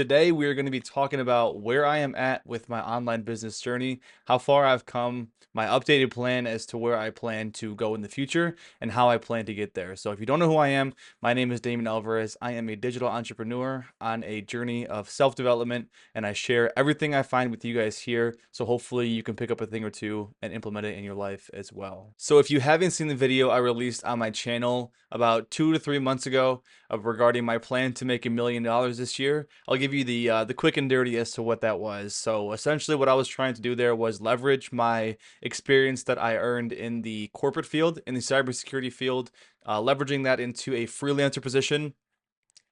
Today we are going to be talking about where I am at with my online business journey, how far I've come, my updated plan as to where I plan to go in the future, and how I plan to get there. So if you don't know who I am, my name is Damon Alvarez. I am a digital entrepreneur on a journey of self-development, and I share everything I find with you guys here. So hopefully you can pick up a thing or two and implement it in your life as well. So if you haven't seen the video I released on my channel about 2 to 3 months ago, regarding my plan to make $1 million this year, I'll give you the quick and dirty as to what that was. So essentially, what I was trying to do there was leverage my experience that I earned in the corporate field, in the cybersecurity field, leveraging that into a freelancer position,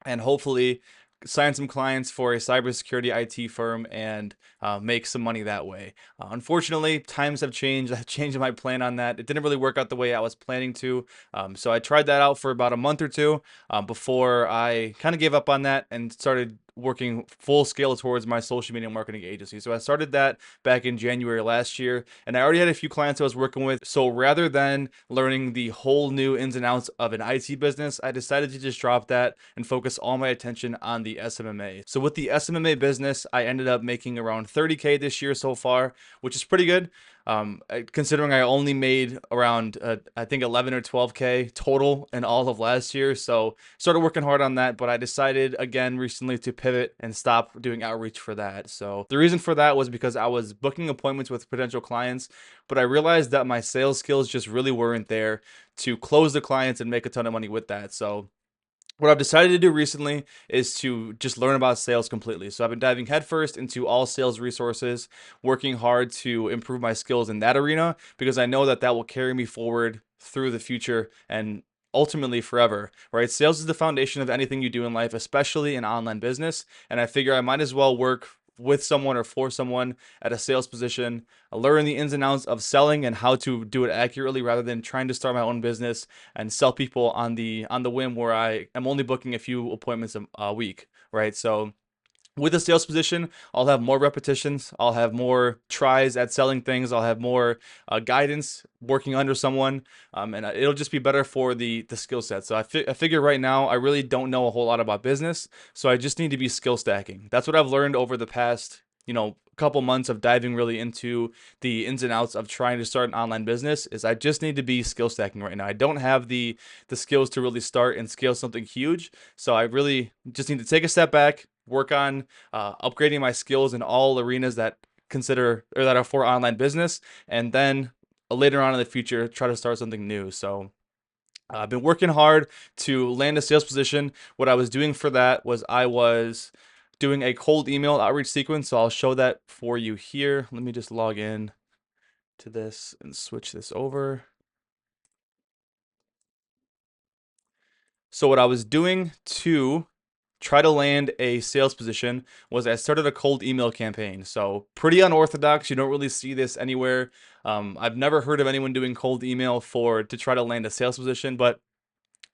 and hopefully sign some clients for a cybersecurity IT firm and make some money that way. Unfortunately, times have changed. I've changed my plan on that. It didn't really work out the way I was planning to. So I tried that out for about a month or two before I kind of gave up on that and started working full scale towards my social media marketing agency. So I started that back in January last year, and I already had a few clients I was working with. So rather than learning the whole new ins and outs of an IT business, I decided to just drop that and focus all my attention on the SMMA. So with the SMMA business, I ended up making around 30K this year so far, which is pretty good. Considering I only made around I think 11 or 12K total in all of last year. So started working hard on that, but I decided again recently to pivot and stop doing outreach for that. So the reason for that was because I was booking appointments with potential clients, but I realized that my sales skills just really weren't there to close the clients and make a ton of money with that. So what I've decided to do recently is to just learn about sales completely. So I've been diving headfirst into all sales resources, working hard to improve my skills in that arena because I know that that will carry me forward through the future and ultimately forever, right? Sales is the foundation of anything you do in life, especially in online business. And I figure I might as well work with someone or for someone at a sales position, learn the ins and outs of selling and how to do it accurately rather than trying to start my own business and sell people on the whim where I am only booking a few appointments a week, right? So with a sales position, I'll have more repetitions. I'll have more tries at selling things. I'll have more guidance working under someone, and it'll just be better for the skill set. So I figure right now I really don't know a whole lot about business, so I just need to be skill stacking. That's what I've learned over the past couple months of diving really into the ins and outs of trying to start an online business. Is I just need to be skill stacking right now. I don't have the skills to really start and scale something huge, so I really just need to take a step back, work on upgrading my skills in all arenas that consider or that are for online business, and then later on in the future try to start something new. So I've been working hard to land a sales position. What I was doing for that was I was doing a cold email outreach sequence. So I'll show that for you here. Let me just log in to this and switch this over. So what I was doing to try to land a sales position was I started a cold email campaign. So pretty unorthodox. You don't really see this anywhere. I've never heard of anyone doing cold email to try to land a sales position, but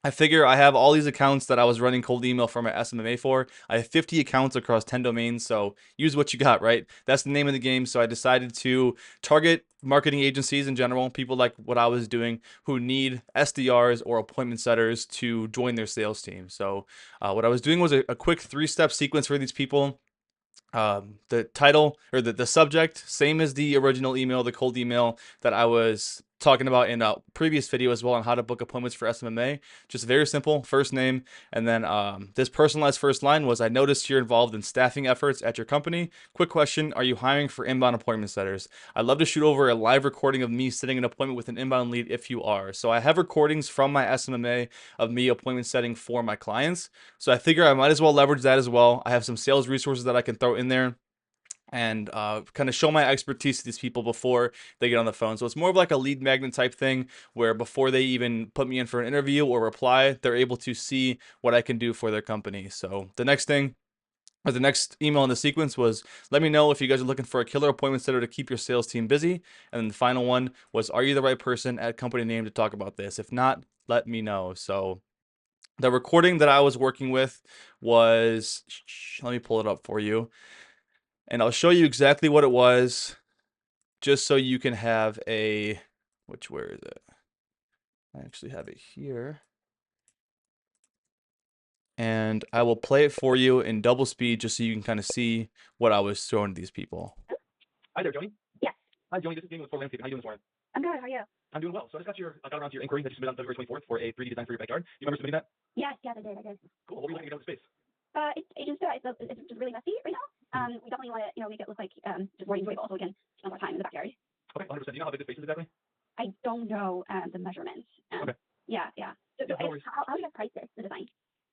I figure I have all these accounts that I was running cold email for my SMMA for. I have 50 accounts across 10 domains, so use what you got, right? That's the name of the game. So I decided to target marketing agencies in general, people like what I was doing who need SDRs or appointment setters to join their sales team. So what I was doing was a quick 3-step sequence for these people. The title or the subject, same as the original email, the cold email that I was talking about in a previous video as well on how to book appointments for SMMA. Just very simple, first name, and then this personalized first line was, I noticed you're involved in staffing efforts at your company. Quick question, are you hiring for inbound appointment setters? I'd love to shoot over a live recording of me setting an appointment with an inbound lead if you are. So I have recordings from my SMMA of me appointment setting for my clients. So I figure I might as well leverage that as well. I have some sales resources that I can throw in there and kind of show my expertise to these people before they get on the phone. So it's more of like a lead magnet type thing where before they even put me in for an interview or reply, they're able to see what I can do for their company. So the next thing, or the next email in the sequence was, let me know if you guys are looking for a killer appointment setter to keep your sales team busy. And then the final one was, are you the right person at company name to talk about this? If not, let me know. So the recording that I was working with was, let me pull it up for you, and I'll show you exactly what it was, just so you can have where is it? I actually have it here. and I will play it for you in double speed just so you can kind of see what I was throwing to these people. Hi there, Joni. Yes. Hi, Joni. This is Daniel with Fort Landscaping. How you doing this morning? I'm good. How are you? I'm doing well. So I just got around to your inquiry that you submitted on February 24th for a 3D design for your backyard. Do you remember submitting that? Yes, yes, I did. Cool. What were you looking to get with the space? It's just it's just really messy right now. We definitely want to make it look like just more enjoyable, so we can spend more time in the backyard. Okay, 100%. Do you know how big the space is exactly? I don't know the measurements. Okay. Yeah, yeah. So, Yeah, no worries. how do you guys price this, the design?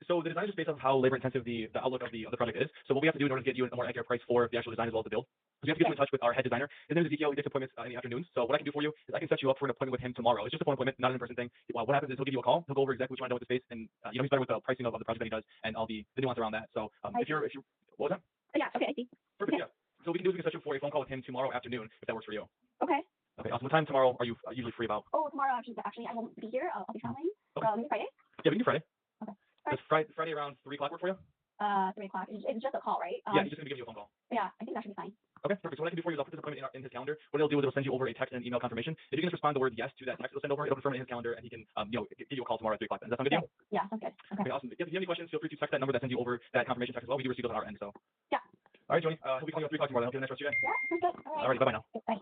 So the design is just based on how labor intensive the outlook of the project is. So what we have to do in order to get you a more accurate price for the actual design as well as the build is we have to get you in touch with our head designer. His name is Ezekiel. He takes appointments in the afternoons. So what I can do for you is I can set you up for an appointment with him tomorrow. It's just a phone appointment, not an in-person thing. What happens is he'll give you a call. He'll go over exactly what you want to know with the space, and he's better with the pricing of the project that he does and all the nuance around that. So if you what was that? Yeah. Okay. I see. Perfect. Okay. Yeah. So what we can do is we can set you up for a phone call with him tomorrow afternoon if that works for you. Okay. Okay. Awesome. What time tomorrow are you usually free about? Oh, tomorrow actually I won't be here. I'll be traveling. Okay. Maybe Friday. Yeah, we can do Friday. Okay. Does Friday around 3 o'clock work for you? 3 o'clock. It's just a call, right? Yeah, he's just gonna be giving you a phone call. Yeah, I think that should be fine. Okay, perfect. So what I can do for you is I'll put this appointment in his calendar. What it'll do is it'll send you over a text and an email confirmation. If you can just respond the word yes to that text, it'll send over. It'll confirm it in his calendar, and he can give you a call tomorrow at 3 o'clock. Does that sound good to you? Yeah, sounds good. Okay. Okay, awesome. If you have any questions, feel free to text that number that sends you over that confirmation text as well. We do receive those on our end. So. Yeah. All right, Joni. He'll be calling you at 3 o'clock tomorrow. I hope you have a nice rest of your day. Yeah, sounds good. All right. All right. Bye bye now. Bye.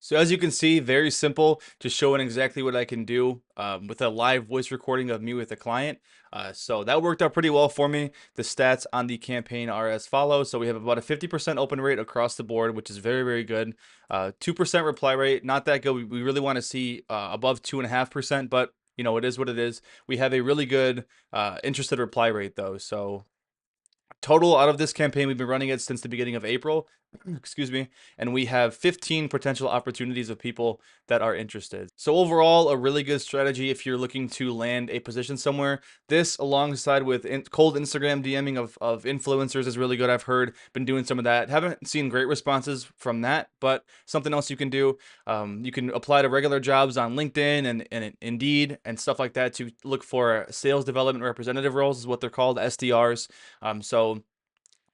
So as you can see, very simple, just showing exactly what I can do with a live voice recording of me with a client. So that worked out pretty well for me. The stats on the campaign are as follows. So we have about a 50% open rate across the board, which is very, very good. 2% reply rate, not that good. We really want to see above 2.5%, but you know, it is what it is. We have a really good interested reply rate though. So total out of this campaign, we've been running it since the beginning of April, excuse me, and we have 15 potential opportunities of people that are interested. So overall, a really good strategy if you're looking to land a position somewhere. This alongside with cold Instagram DMing of influencers is really good. I've been doing some of that. Haven't seen great responses from that, but something else you can do. You can apply to regular jobs on LinkedIn and Indeed and stuff like that to look for sales development representative roles is what they're called, SDRs. So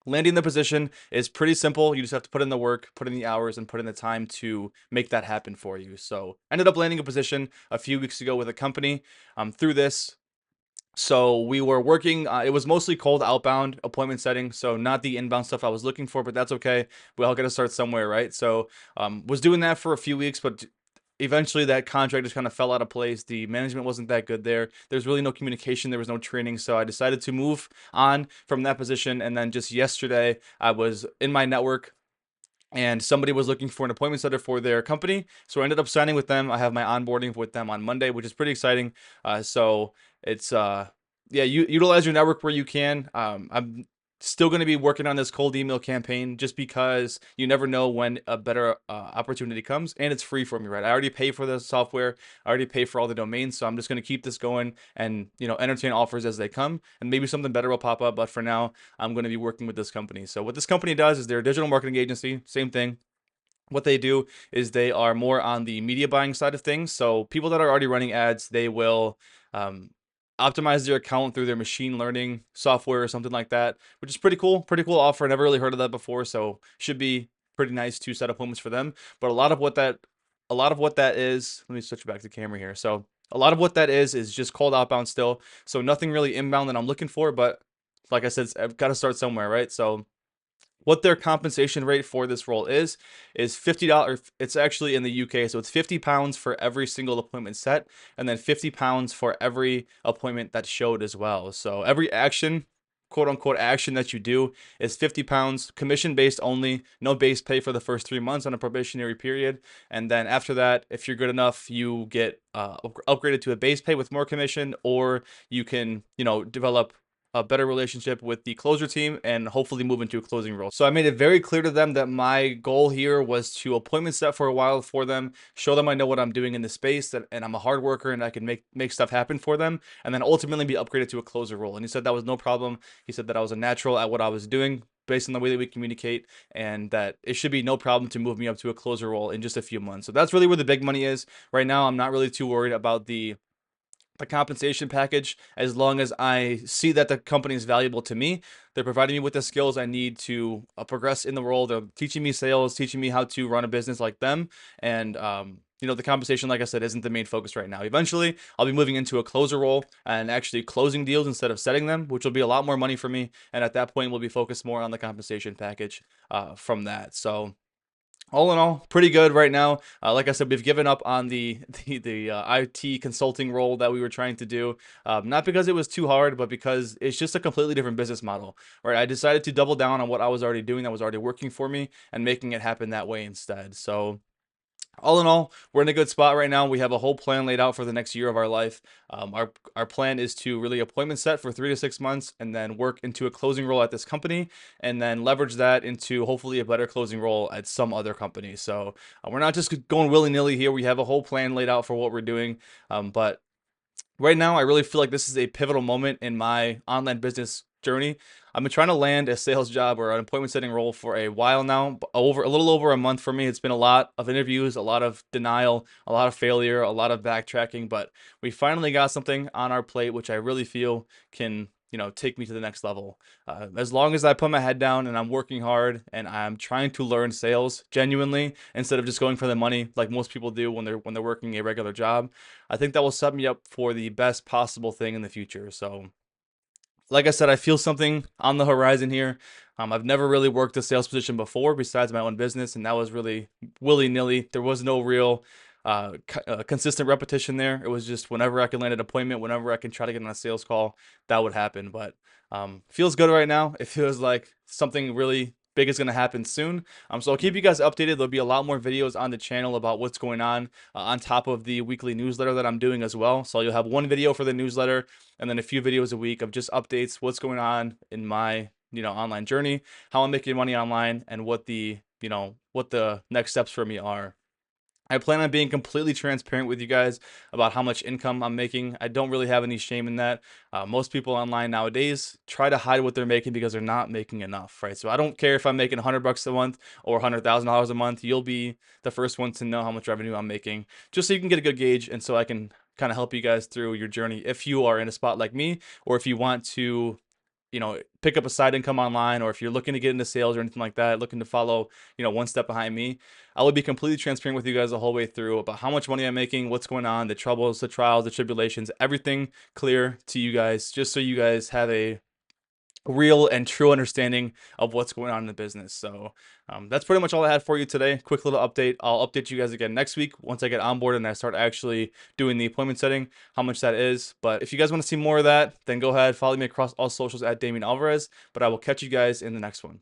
landing the position is pretty simple. You just have to put in the work, put in the hours, and put in the time to make that happen for you. So I ended up landing a position a few weeks ago with a company through this. So we were working, it was mostly cold outbound appointment setting. So not the inbound stuff I was looking for, but that's okay. We all got to start somewhere, right? So was doing that for a few weeks, but eventually that contract just kind of fell out of place. The management wasn't that good there. There's really no communication. There was no training. So I decided to move on from that position. And then just yesterday, I was in my network and somebody was looking for an appointment setter for their company. So I ended up signing with them. I have my onboarding with them on Monday, which is pretty exciting. So it's, yeah, utilize your network where you can. I'm still going to be working on this cold email campaign just because you never know when a better opportunity comes, and it's free for me, right? I already pay for the software. I already pay for all the domains. So I'm just going to keep this going and, you know, entertain offers as they come, and maybe something better will pop up. But for now, I'm going to be working with this company. So what this company does is they're a digital marketing agency, same thing. What they do is they are more on the media buying side of things. So people that are already running ads, they will optimize their account through their machine learning software or something like that, which is pretty cool. Pretty cool offer. Never really heard of that before, so should be pretty nice to set appointments for them. But a lot of what that is, let me switch back to camera here. So a lot of what that is just cold outbound still. So nothing really inbound that I'm looking for, but like I said, I've got to start somewhere, right? So what their compensation rate for this role is $50. It's actually in the UK, so it's £50 for every single appointment set, and then £50 for every appointment that's showed as well. So every action, quote unquote action that you do is £50, commission based only, no base pay for the first 3 months on a probationary period. And then after that, if you're good enough, you get upgraded to a base pay with more commission, or you can, you know, develop a better relationship with the closer team and hopefully move into a closing role. So I made it very clear to them that my goal here was to appointment set for a while for them, show them I know what I'm doing in the space, and I'm a hard worker and I can make stuff happen for them, and then ultimately be upgraded to a closer role. And he said that was no problem. He said that I was a natural at what I was doing based on the way that we communicate, and that it should be no problem to move me up to a closer role in just a few months. So that's really where the big money is. Right now, I'm not really too worried about the compensation package, as long as I see that the company is valuable to me. They're providing me with the skills I need to progress in the role. They're teaching me sales, teaching me how to run a business like them, and the compensation, like I said, isn't the main focus right now. Eventually, I'll be moving into a closer role and actually closing deals instead of setting them, which will be a lot more money for me. And at that point, we'll be focused more on the compensation package from that. So all in all, pretty good right now. Like I said, we've given up on the IT consulting role that we were trying to do, not because it was too hard, but because it's just a completely different business model. Right? I decided to double down on what I was already doing that was already working for me and making it happen that way instead. So all in all, we're in a good spot right now. We have a whole plan laid out for the next year of our life. Our plan is to really appointment set for 3 to 6 months and then work into a closing role at this company and then leverage that into hopefully a better closing role at some other company. So we're not just going willy-nilly here. We have a whole plan laid out for what we're doing. But right now, I really feel like this is a pivotal moment in my online business journey. I've been trying to land a sales job or an appointment setting role for a while now, over a little over a month for me. It's been a lot of interviews, a lot of denial, a lot of failure, a lot of backtracking, but we finally got something on our plate, which I really feel can, take me to the next level. As long as I put my head down and I'm working hard and I'm trying to learn sales genuinely instead of just going for the money like most people do when they're working a regular job, I think that will set me up for the best possible thing in the future. So like I said, I feel something on the horizon here. I've never really worked a sales position before besides my own business, and that was really willy-nilly. There was no real consistent repetition there. It was just whenever I could land an appointment, whenever I can try to get on a sales call, that would happen. But feels good right now. It feels like something really big is going to happen soon. So I'll keep you guys updated. There'll be a lot more videos on the channel about what's going on top of the weekly newsletter that I'm doing as well. So you'll have one video for the newsletter and then a few videos a week of just updates, what's going on in my, online journey, how I'm making money online, and what the next steps for me are. I plan on being completely transparent with you guys about how much income I'm making. I don't really have any shame in that. Most people online nowadays try to hide what they're making because they're not making enough, right? So I don't care if I'm making $100 a month or $100,000 a month. You'll be the first one to know how much revenue I'm making, just so you can get a good gauge, and so I can kind of help you guys through your journey if you are in a spot like me, or if you want to pick up a side income online, or if you're looking to get into sales or anything like that, looking to follow, one step behind me. I will be completely transparent with you guys the whole way through about how much money I'm making, what's going on, the troubles, the trials, the tribulations, everything clear to you guys, just so you guys have a real and true understanding of what's going on in the business. So that's pretty much all I had for you today. Quick little update. I'll update you guys again next week once I get on board and I start actually doing the appointment setting, how much that is. But if you guys want to see more of that, then go ahead, follow me across all socials at Damien Alvarez. But I will catch you guys in the next one.